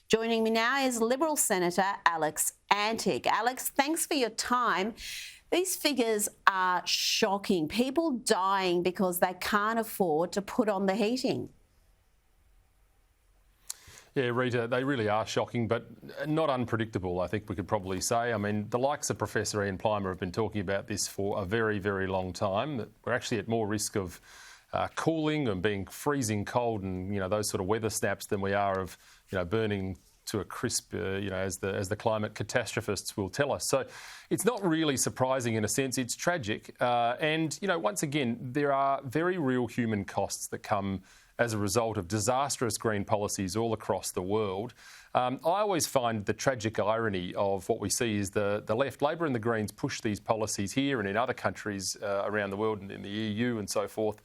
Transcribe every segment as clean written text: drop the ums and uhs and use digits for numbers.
Joining me now is Liberal Senator Alex Antic. Alex, thanks for your time. These figures are shocking. People dying because they can't afford to put on the heating. Yeah, Rita, they really are shocking, but not unpredictable, I think we could probably say. I mean, the likes of Professor Ian Plimer have been talking about this for a very, very long time, that we're actually at more risk of cooling and being freezing cold and, those sort of weather snaps than we are of, burning to a crisp, as the climate catastrophists will tell us. So it's not really surprising in a sense. It's tragic. And once again, there are very real human costs that come as a result of disastrous green policies all across the world. I always find the tragic irony of what we see is the left, Labor and the Greens, push these policies here and in other countries around the world and in the EU and so forth.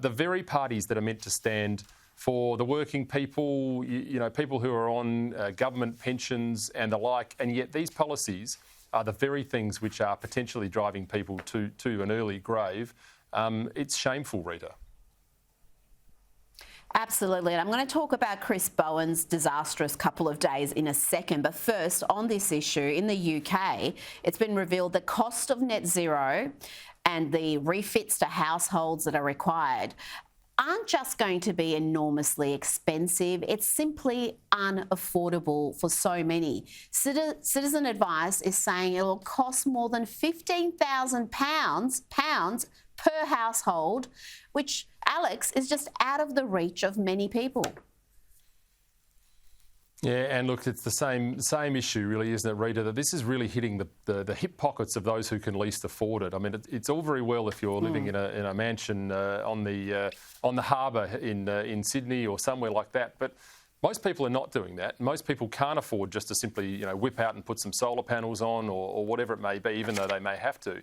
The very parties that are meant to stand for the working people, people who are on government pensions and the like, and yet these policies are the very things which are potentially driving people to an early grave. It's shameful, Rita. Absolutely. And I'm going to talk about Chris Bowen's disastrous couple of days in a second. But first, on this issue, in the UK, it's been revealed the cost of net zero and the refits to households that are required aren't just going to be enormously expensive, it's simply unaffordable for so many. Citizen Advice is saying it will cost more than £15,000 per household, which, Alex, is just out of the reach of many people. Yeah, and look, it's the same issue, really, isn't it, Rita? That this is really hitting the hip pockets of those who can least afford it. I mean, it's all very well if you're living in a mansion on the harbour in Sydney or somewhere like that, but most people are not doing that. Most people can't afford just to simply, whip out and put some solar panels on or whatever it may be, even though they may have to.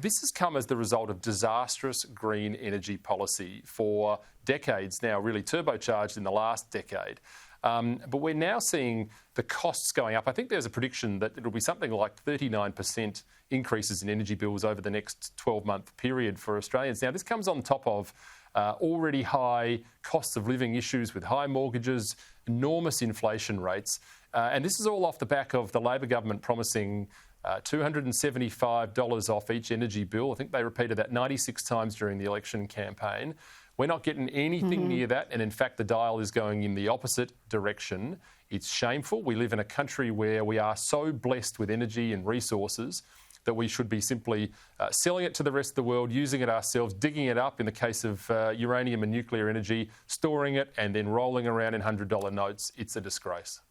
This has come as the result of disastrous green energy policy for decades now, really turbocharged in the last decade. But we're now seeing the costs going up. I think there's a prediction that it'll be something like 39% increases in energy bills over the next 12-month period for Australians. Now, this comes on top of already high costs of living issues with high mortgages, enormous inflation rates. And this is all off the back of the Labor government promising $275 off each energy bill. I think they repeated that 96 times during the election campaign. We're not getting anything near that, and in fact the dial is going in the opposite direction. It's shameful. We live in a country where we are so blessed with energy and resources that we should be simply selling it to the rest of the world, using it ourselves, digging it up in the case of uranium and nuclear energy, storing it and then rolling around in $100 notes. It's a disgrace.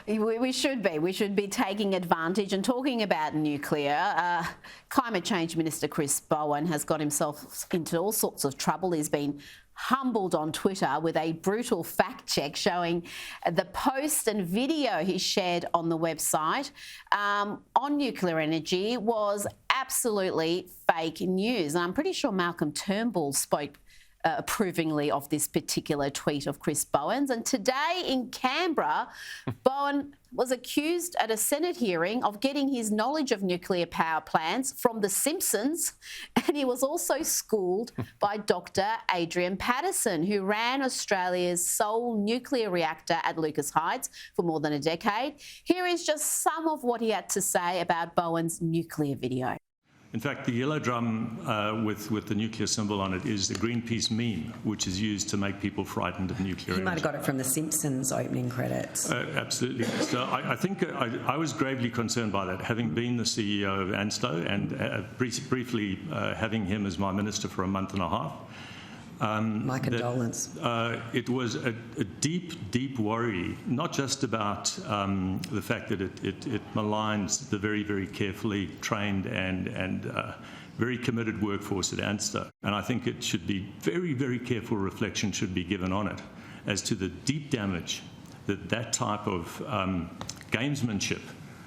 We should be taking advantage. And talking about nuclear, Climate Change Minister Chris Bowen has got himself into all sorts of trouble. He's been humbled on Twitter with a brutal fact check showing the post and video he shared on the website on nuclear energy was absolutely fake news. And I'm pretty sure Malcolm Turnbull spoke approvingly of this particular tweet of Chris Bowen's. And today in Canberra, Bowen was accused at a Senate hearing of getting his knowledge of nuclear power plants from The Simpsons. And he was also schooled by Dr. Adrian Patterson, who ran Australia's sole nuclear reactor at Lucas Heights for more than a decade. Here is just some of what he had to say about Bowen's nuclear video. In fact, the yellow drum with the nuclear symbol on it is the Greenpeace meme, which is used to make people frightened of nuclear energy. You might have got it from The Simpsons opening credits. Absolutely. So I think I was gravely concerned by that, having been the CEO of ANSTO and briefly having him as my minister for a month and a half. My condolence. It was a deep, deep worry, not just about the fact that it maligns the very, very carefully trained and very committed workforce at ANSTO. And I think it should be very, very careful reflection should be given on it as to the deep damage that type of gamesmanship,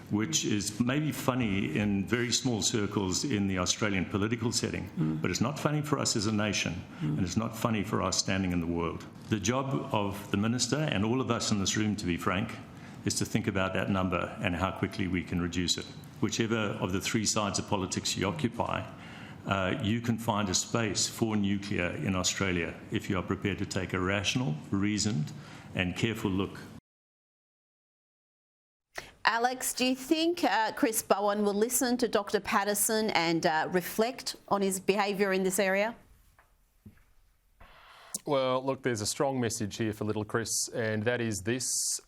which is maybe funny in very small circles in the Australian political setting, but it's not funny for us as a nation, and it's not funny for us standing in the world. The job of the Minister, and all of us in this room, to be frank, is to think about that number and how quickly we can reduce it. Whichever of the three sides of politics you occupy, you can find a space for nuclear in Australia if you are prepared to take a rational, reasoned, and careful look. Alex, do you think Chris Bowen will listen to Dr. Patterson and reflect on his behaviour in this area? Well, look, there's a strong message here for little Chris, and that is this: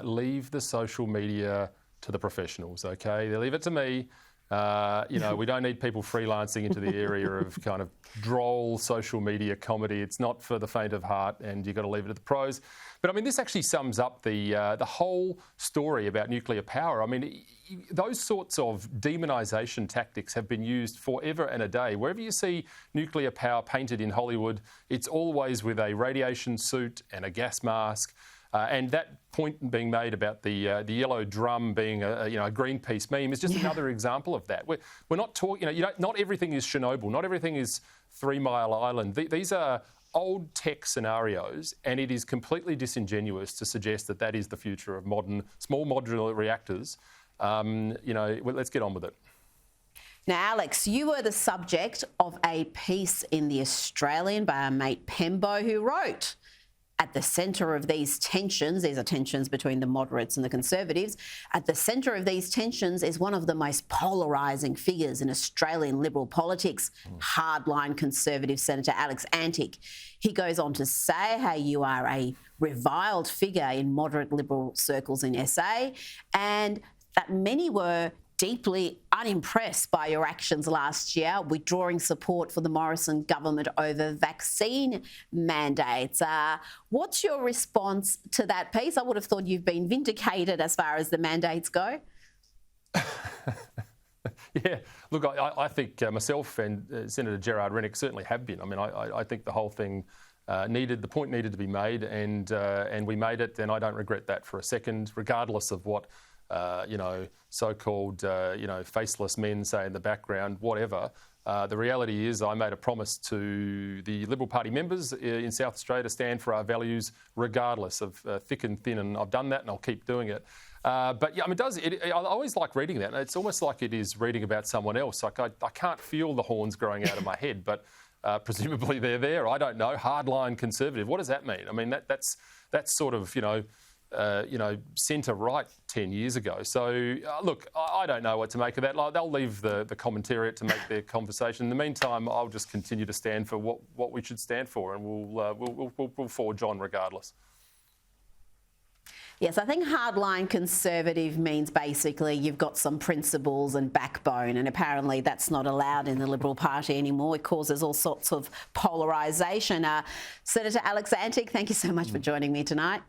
leave the social media to the professionals, okay? They leave it to me. We don't need people freelancing into the area of kind of droll social media comedy. It's not for the faint of heart, and you've got to leave it to the pros. But I mean, this actually sums up the whole story about nuclear power. I mean, those sorts of demonisation tactics have been used forever and a day. Wherever you see nuclear power painted in Hollywood, it's always with a radiation suit and a gas mask. And that point being made about the yellow drum being a Greenpeace meme is just another example of that. We're not talking, not everything is Chernobyl, not everything is 3 Mile Island. These are old tech scenarios, and it is completely disingenuous to suggest that that is the future of modern small modular reactors. Let's get on with it. Now, Alex, you were the subject of a piece in The Australian by our mate Pembo, who wrote, at the centre of these tensions, these are tensions between the moderates and the Conservatives, at the centre of these tensions is one of the most polarising figures in Australian Liberal politics, hardline Conservative Senator Alex Antic. He goes on to say how you are a reviled figure in moderate Liberal circles in SA, and that many were deeply unimpressed by your actions last year, withdrawing support for the Morrison government over vaccine mandates. What's your response to that piece? I would have thought you've been vindicated as far as the mandates go. Yeah, look, I think myself and Senator Gerard Rennick certainly have been. I mean, I think the whole thing the point needed to be made, and we made it, and I don't regret that for a second, regardless of what so-called, faceless men say in the background, whatever. The reality is I made a promise to the Liberal Party members in South Australia to stand for our values regardless of thick and thin, and I've done that and I'll keep doing it. But yeah, I mean, I always like reading that. It's almost like it is reading about someone else. Like I can't feel the horns growing out of my head, but presumably they're there. I don't know. Hardline Conservative. What does that mean? I mean, that's sort of, centre-right 10 years ago. So, look, I don't know what to make of that. They'll leave the commentariat to make their conversation. In the meantime, I'll just continue to stand for what we should stand for, and we'll forge on regardless. Yes, I think hardline Conservative means basically you've got some principles and backbone, and apparently that's not allowed in the Liberal Party anymore. It causes all sorts of polarisation. Senator Alex Antic, thank you so much for joining me tonight.